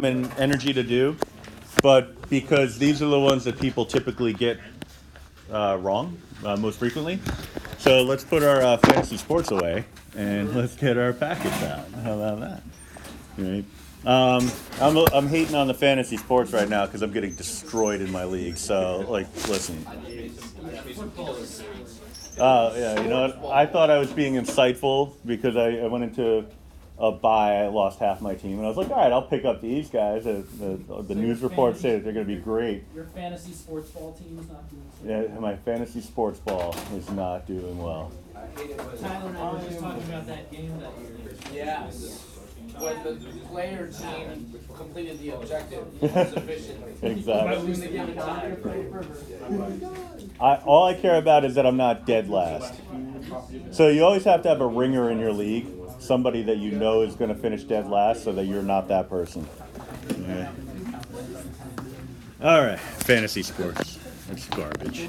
and energy to do, but because these are the ones that people typically get wrong most frequently. So let's put our fantasy sports away and let's get our package out. How about that? Right. I'm hating on the fantasy sports right now because I'm getting destroyed in my league. So like, listen. Yeah, you know what? I thought I was being insightful because I went into a bye. I lost half my team, and I was like, all right, I'll pick up these guys. The news reports say that they're going to be great. Your fantasy sports ball team is not doing so Yeah, my fantasy sports ball is not doing well. Tyler and I were just talking about that game that year. Yes. When the player team completed the objective sufficiently. Exactly. In the given time. All I care about is that I'm not dead last. So you always have to have a ringer in your league, somebody that you know is going to finish dead last, so that you're not that person. Yeah. All right, fantasy sports. It's garbage.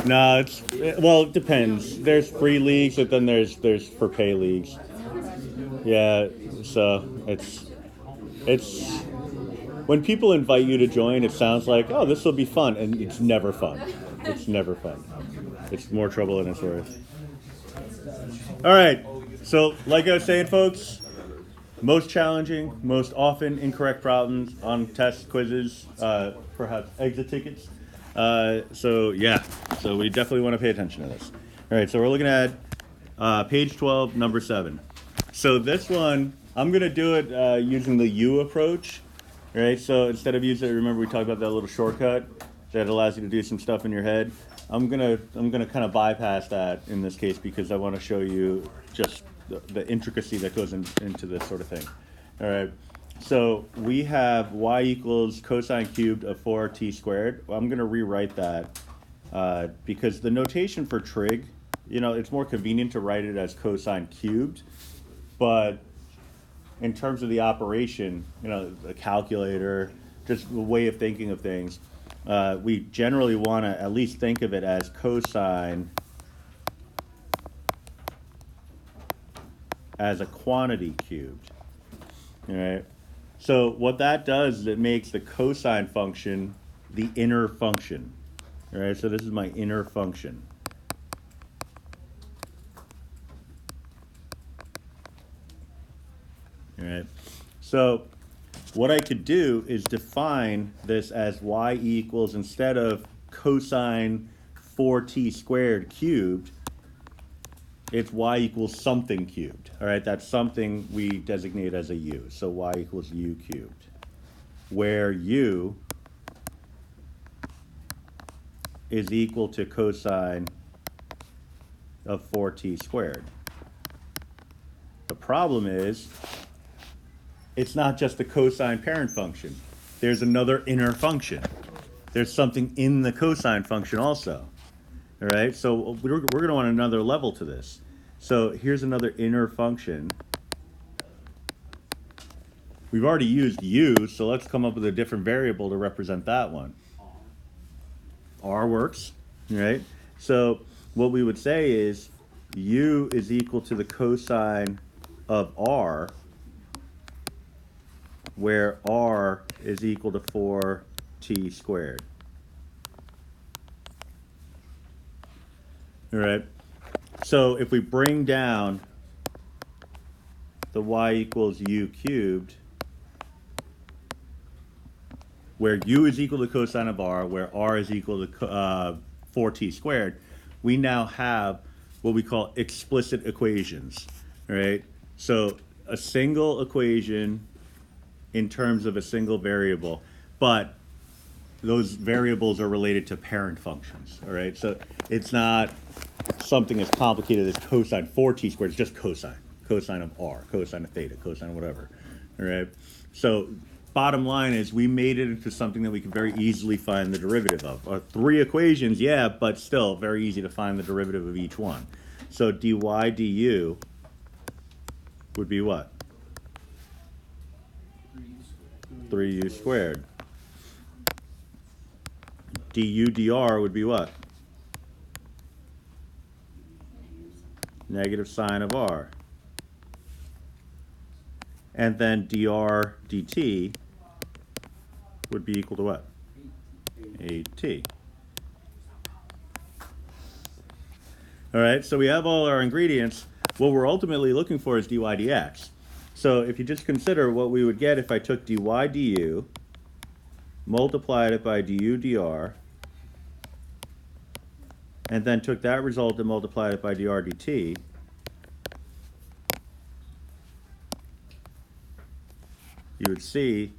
No, it depends. There's free leagues, but then there's for pay leagues. Yeah, so it's when people invite you to join, it sounds like, oh, this will be fun, and it's never fun. It's never fun. It's more trouble than it's worth. All right, so like I was saying, folks, most challenging, most often incorrect problems on test quizzes, perhaps exit tickets. So we definitely want to pay attention to this. All right, so we're looking at page 12, number 7. So this one, I'm going to do it using the U approach. Right, so instead of using, remember we talked about that little shortcut that allows you to do some stuff in your head. I'm gonna kind of bypass that in this case because I want to show you just the intricacy that goes into this sort of thing. All right, so we have y equals cosine cubed of 4t squared. Well, I'm gonna rewrite that because the notation for trig, it's more convenient to write it as cosine cubed, but in terms of the operation, the calculator, just the way of thinking of things, we generally want to at least think of it as cosine as a quantity cubed. All right. So what that does is it makes the cosine function the inner function. All right. So this is my inner function. All right. So what I could do is define this as y equals, instead of cosine 4t squared cubed, it's y equals something cubed. All right, that's something we designate as a u. So y equals u cubed, where u is equal to cosine of 4t squared. The problem is, it's not just the cosine parent function. There's another inner function. There's something in the cosine function also. All right, so we're going to want another level to this. So here's another inner function. We've already used u, so let's come up with a different variable to represent that one. R works, right? So what we would say is u is equal to the cosine of r, where r is equal to 4t squared. All right. So if we bring down the y equals u cubed, where u is equal to cosine of r, where r is equal to 4t squared, we now have what we call explicit equations. All right. So a single equation in terms of a single variable, but those variables are related to parent functions. All right, so it's not something as complicated as cosine 4t squared. It's just cosine of r, cosine of theta, cosine of whatever. All right, so bottom line is we made it into something that we can very easily find the derivative of. 3 equations, yeah, but still very easy to find the derivative of each one. So dy du would be what? 3u squared. Du dr would be what? Negative sine of r. And then dr dt would be equal to what? AT. All right, so we have all our ingredients. What we're ultimately looking for is dy dx. So if you just consider what we would get if I took dy du, multiplied it by du dr, and then took that result and multiplied it by dr dt, you would see,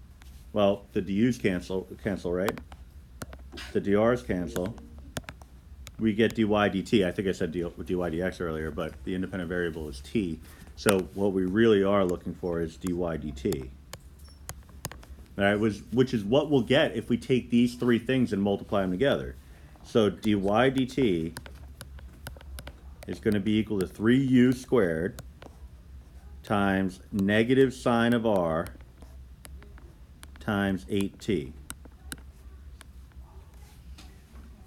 well, the du's cancel, right? The dr's cancel. We get dy dt. I think I said dy dx earlier, but the independent variable is t. So what we really are looking for is dy dt. All right, which is what we'll get if we take these three things and multiply them together. So dy dt is going to be equal to 3u squared times negative sine of r times 8t.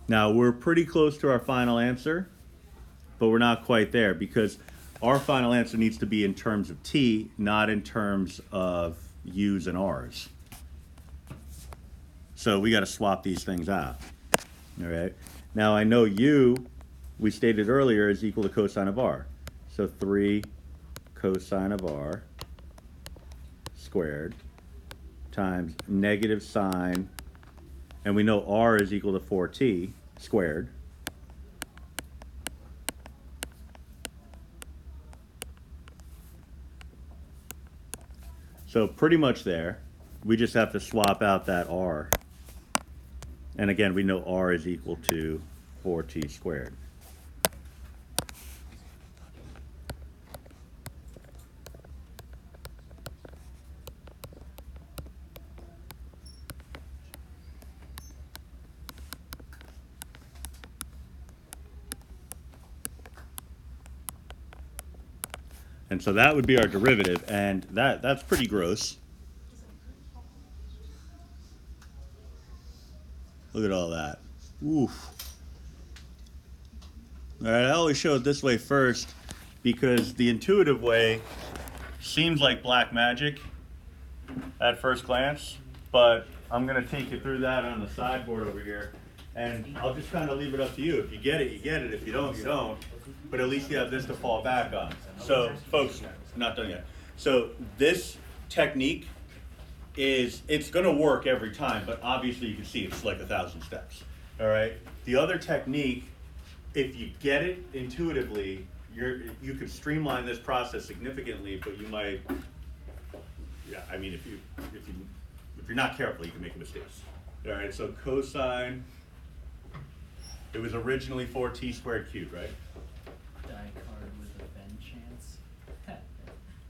Now, we're pretty close to our final answer, but we're not quite there because our final answer needs to be in terms of t, not in terms of u's and r's. So we got to swap these things out. All right. Now, I know u, we stated earlier, is equal to cosine of r. So 3 cosine of r squared times negative sine, and we know r is equal to 4t squared. So pretty much there. We just have to swap out that r. And again, we know r is equal to 4t squared. And so that would be our derivative, and that's pretty gross. Look at all that. Oof. All right, I always show it this way first because the intuitive way seems like black magic at first glance, but I'm going to take you through that on the sideboard over here, and I'll just kind of leave it up to you. If you get it, you get it. If you don't, you don't. But at least you have this to fall back on. So, folks, not done yet. So this technique it's going to work every time, but obviously you can see it's like 1,000 steps. All right. The other technique, if you get it intuitively, you could streamline this process significantly, but you might, yeah. I mean, if you're not careful, you can make mistakes. All right. So cosine, it was originally 4t squared cubed, right? Die card with a vengeance.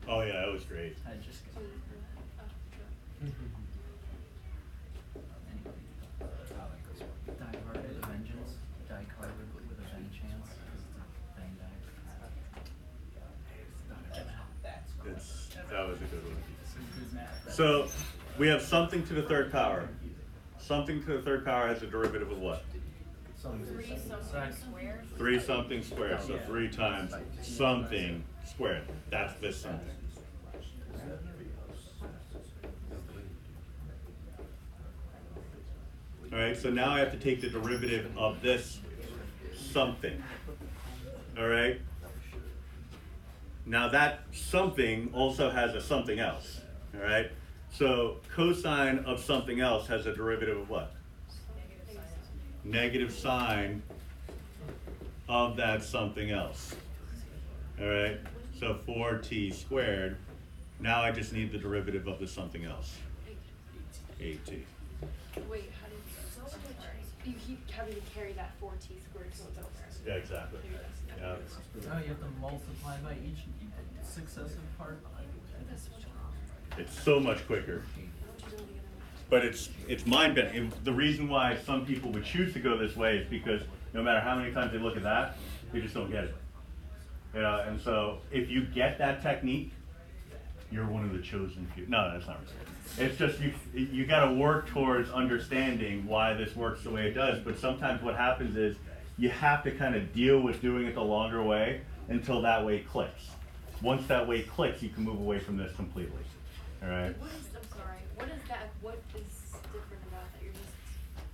Oh yeah, that was great. I just. Die hard with a vengeance. Die card with a vengeance. Bang That was a good one. So we have something to the third power. Something to the third power has a derivative of what? 3 something squared. 3 something squared. So 3 times something squared. That's this something. All right, so now I have to take the derivative of this something. All right? Now that something also has a something else. All right? So cosine of something else has a derivative of what? Negative sine of that something else. All right? So 4t squared. Now I just need the derivative of the something else. 8t. Wait, how did you keep having to carry that 4t squared so it's over? Yeah, exactly. Yeah. Oh, you have to multiply by each successive part. It's so much quicker. But it's mind-bending. The reason why some people would choose to go this way is because no matter how many times they look at that, they just don't get it. And so if you get that technique, you're one of the chosen few. No, that's not right. It's just you got to work towards understanding why this works the way it does. But sometimes what happens is you have to kind of deal with doing it the longer way until that way clicks. Once that way clicks, you can move away from this completely. All right. What is, I'm sorry, what is that, what is different about that? You're just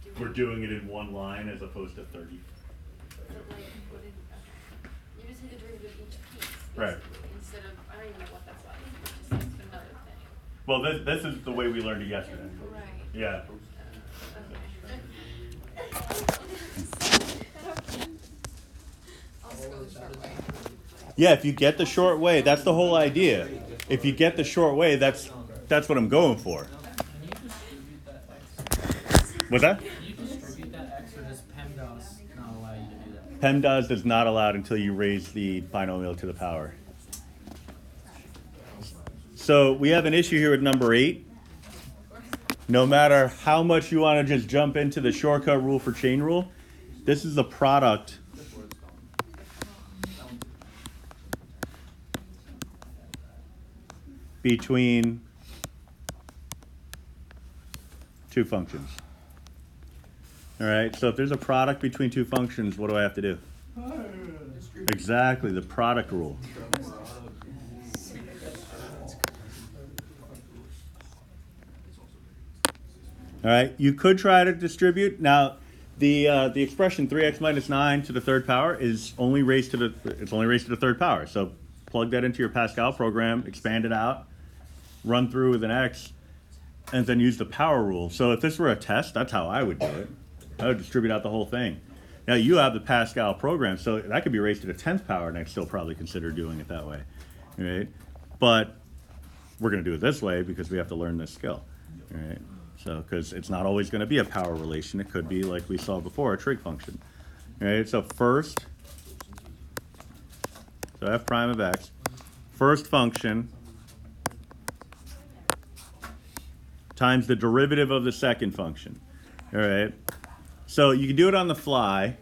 doing. We're doing it in one line as opposed to 30. But like, what is, okay. You just take the derivative of each piece. Right. Basically, instead of, I don't even know what that's like. It's just another thing. Well, this is the way we learned it yesterday. Right. Yeah. I'll just go the short way. Yeah, if you get the short way, that's the whole idea. If you get the short way, that's what I'm going for. Can you distribute that x? What's that? Can you distribute that x, or does PEMDAS not allow you to do that? PEMDAS is not allowed until you raise the binomial to the power. So we have an issue here with number 8. No matter how much you want to just jump into the shortcut rule for chain rule, this is the product between two functions. All right, so if there's a product between two functions, what do I have to do? Exactly, the product rule. All right, you could try to distribute. Now, the expression 3x minus 9 to the third power is only raised to the third power. So plug that into your Pascal program, expand it out, run through with an x, and then use the power rule. So if this were a test, that's how I would do it. I would distribute out the whole thing. Now, you have the Pascal program, so that could be raised to the 10th power, and I'd still probably consider doing it that way. Right? But we're going to do it this way because we have to learn this skill. Right? So, because it's not always going to be a power relation. It could be, like we saw before, a trig function. Right? So first, so f prime of x, first function times the derivative of the second function. All right? So you can do it on the fly,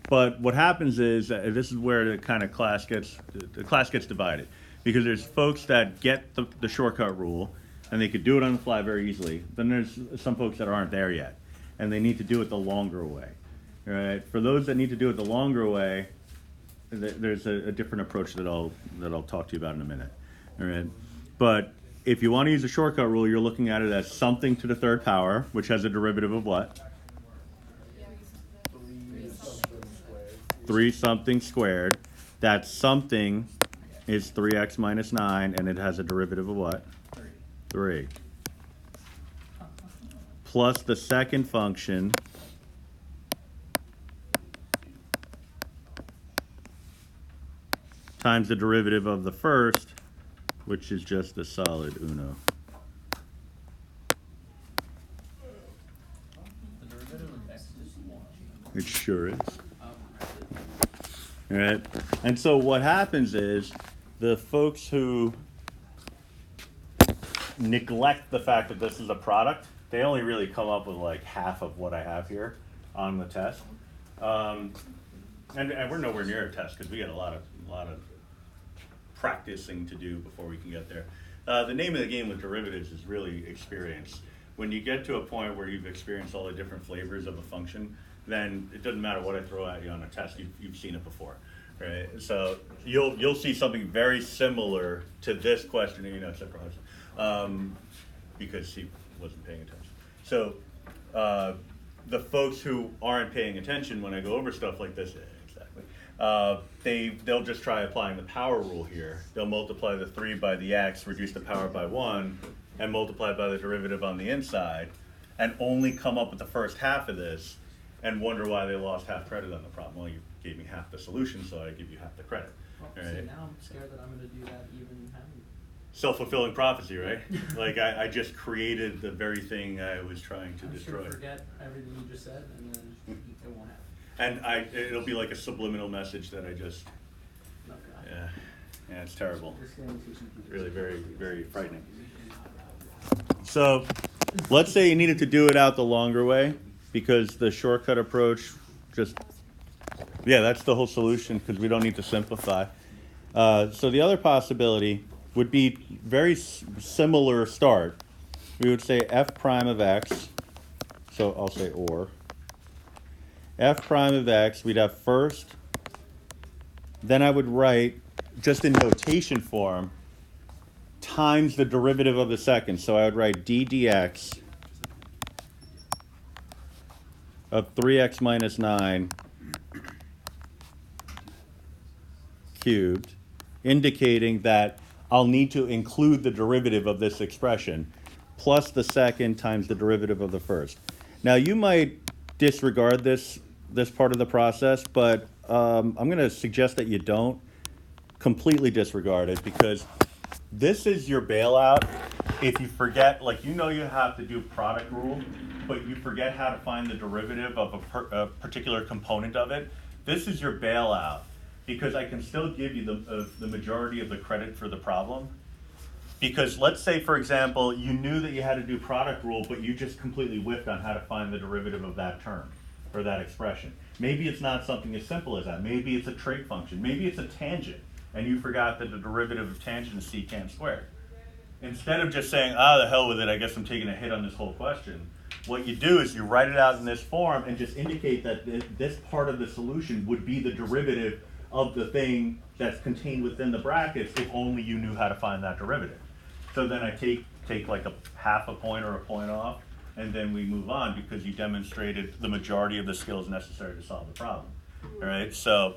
but what happens is, this is where the kind of class gets divided. Because there's folks that get the shortcut rule, and they could do it on the fly very easily. Then there's some folks that aren't there yet, and they need to do it the longer way. All right? For those that need to do it the longer way, there's a different approach that I'll talk to you about in a minute. All right? But if you want to use a shortcut rule, you're looking at it as something to the third power, which has a derivative of what? 3 something squared. That something is 3x minus 9, and it has a derivative of what? 3. Plus the second function times the derivative of the first, which is just the solid uno. The derivative of x is 1. It sure is. All right. And so what happens is the folks who neglect the fact that this is a product, they only really come up with like half of what I have here on the test. And we're nowhere near a test because we got a lot of practicing to do before we can get there. The name of the game with derivatives is really experience. When you get to a point where you've experienced all the different flavors of a function, then it doesn't matter what I throw at you on a test. You've seen it before, right? So you'll see something very similar to this question, except for because he wasn't paying attention. So the folks who aren't paying attention when I go over stuff like this, they'll just try applying the power rule here. They'll multiply the 3 by the x, reduce the power by 1, and multiply by the derivative on the inside, and only come up with the first half of this, and wonder why they lost half credit on the problem. Well, you gave me half the solution, so I give you half the credit. Well, Right? see, now I'm scared that I'm going to do that even having. Self-fulfilling prophecy, right? Like I just created the very thing I was trying to I'm destroy. sure forget everything you just said, and then it won't happen. And it'll be like a subliminal message that I just, No, God. yeah, it's terrible. Really very, very frightening. So let's say you needed to do it out the longer way because the shortcut approach that's the whole solution because we don't need to simplify. So the other possibility would be very similar start. We would say f prime of x, so I'll say or. F prime of x, we'd have first, then I would write, just in notation form, times the derivative of the second. So I would write d dx of 3x minus 9 cubed, indicating that I'll need to include the derivative of this expression plus the second times the derivative of the first. Now you might disregard this part of the process, but I'm going to suggest that you don't completely disregard it, because this is your bailout if you forget, like, you know, you have to do product rule, but you forget how to find the derivative of a particular component of it. This is your bailout, because I can still give you the majority of the credit for the problem. Because let's say, for example, you knew that you had to do product rule, but you just completely whiffed on how to find the derivative of that term or that expression. Maybe it's not something as simple as that. Maybe it's a trait function. Maybe it's a tangent, and you forgot that the derivative of tangent is secant squared. Instead of just saying, the hell with it, I guess I'm taking a hit on this whole question, what you do is you write it out in this form and just indicate that this part of the solution would be the derivative of the thing that's contained within the brackets if only you knew how to find that derivative. So then I take like a half a point or a point off, and then we move on, because you demonstrated the majority of the skills necessary to solve the problem. All right, so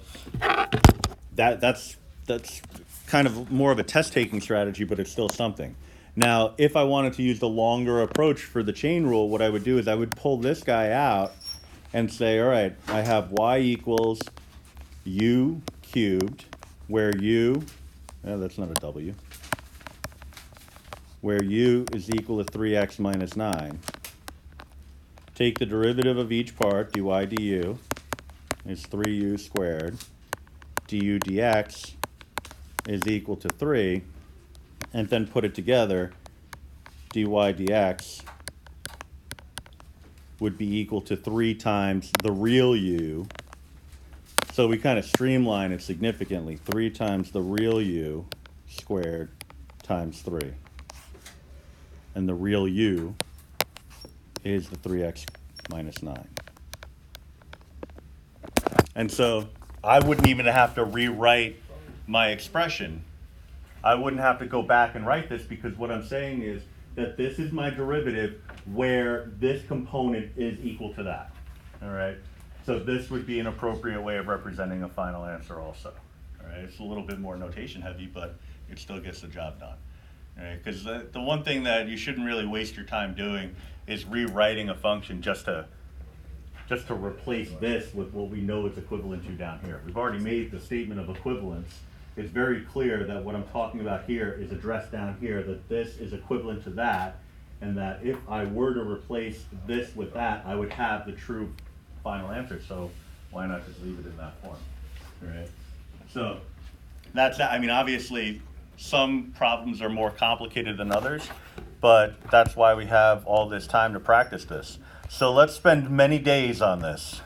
that's kind of more of a test-taking strategy, but it's still something. Now, if I wanted to use the longer approach for the chain rule, what I would do is I would pull this guy out and say, all right, I have y equals u cubed, where u, that's not a w, where u is equal to 3x minus 9. Take the derivative of each part, dy du, is 3u squared. Du dx is equal to 3, and then put it together. Dy dx would be equal to 3 times the real u. So we kind of streamline it significantly. 3 times the real u squared times 3. And the real u is the 3x minus 9. And so I wouldn't even have to rewrite my expression. I wouldn't have to go back and write this, because what I'm saying is that this is my derivative where this component is equal to that. All right? So this would be an appropriate way of representing a final answer also. All right? It's a little bit more notation heavy, but it still gets the job done. Because the one thing that you shouldn't really waste your time doing is rewriting a function just to replace this with what we know it's equivalent to down here. We've already made the statement of equivalence. It's very clear that what I'm talking about here is addressed down here, that this is equivalent to that, and that if I were to replace this with that, I would have the true final answer. So why not just leave it in that form? All right. So that's that. I mean, obviously, some problems are more complicated than others, but that's why we have all this time to practice this. So let's spend many days on this.